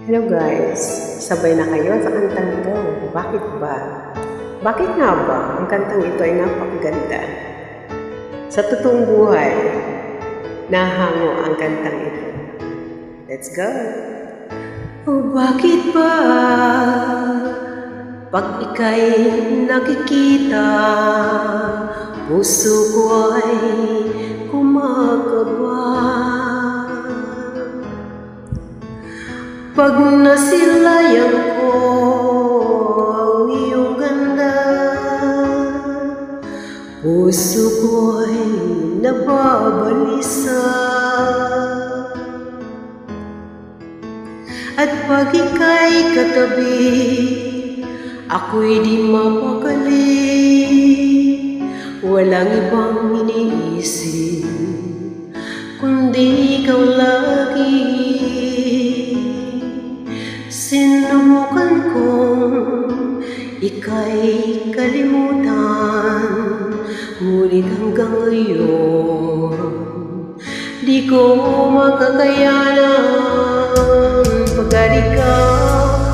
Hello guys, sabay na kayo sa kantang to. Bakit ba? Bakit nga ba ang kantang ito ay napakaganda? Sa totoong buhay, nahango ang kantang ito. Let's go! Oh, bakit ba pag ika'y nakikita, puso ko ay kumakaba? Pag nasilayan ko ang iyong ganda, puso ko'y nababalisa. At pag ika'y katabi, ako'y di mapakali. Walang ibang iniisip, kundi ikaw lagi. Sinubukan kong ika'y kalimutan, ngunit hanggang ngayon di ko makakayanan. Pagkat ikaw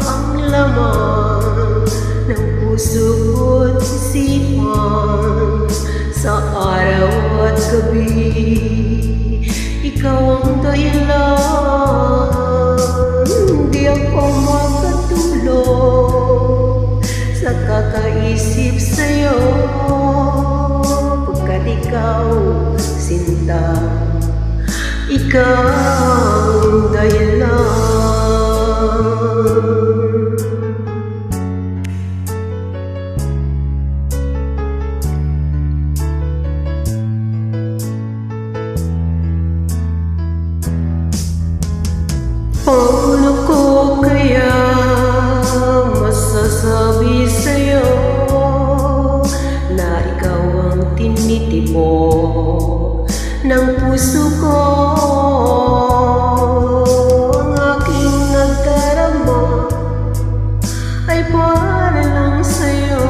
ang laman ng puso ko't isipan, sa araw at gabi ikaw ang dahilan. Di ako makatulog sa kakaisip sa'yo, pagkat ikaw, sinta, ikaw ang dahilan. Paano ko kaya masasabi sa'yo na ikaw ang tinitibok ng puso ko? Ang aking nagdarama ay para lang sa'yo.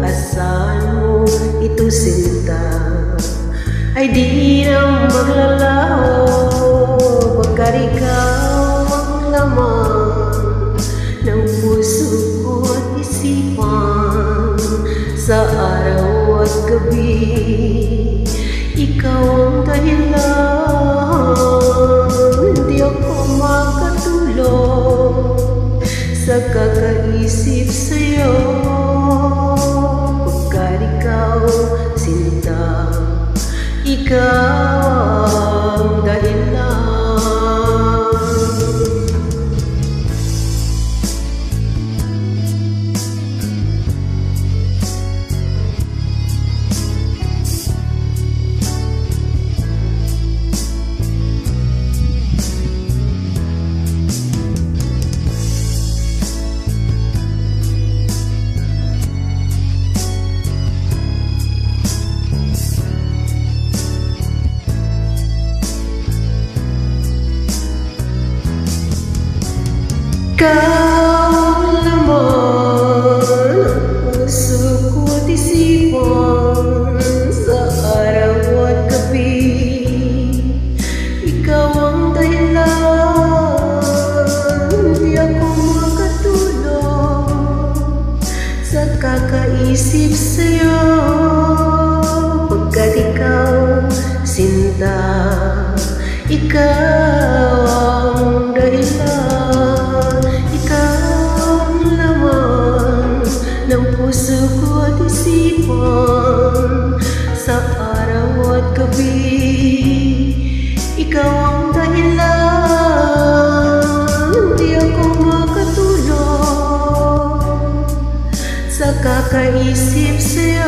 Asahan mo ito, sinta, ay di na maglalaho. Pagkat ikaw ang laman ng puso ko't isipan, sa araw at gabi ikaw ang dahilan. Di ako makatulog sa kakaisip sa'yo, pagkat ikaw, sinta, ikaw ang dahilan. Ikaw naman ang puso ko't isipan, sa araw at gabi ikaw ang dahilan. Di ako makatulog sa kakaisip sa'yo, pagkat ikaw, sinta, ikaw ang dahilan. Ng puso ko't isipan, sa araw at gabi ikaw ang dahilan. Di ako makatulog sa kakaisip sa'yo,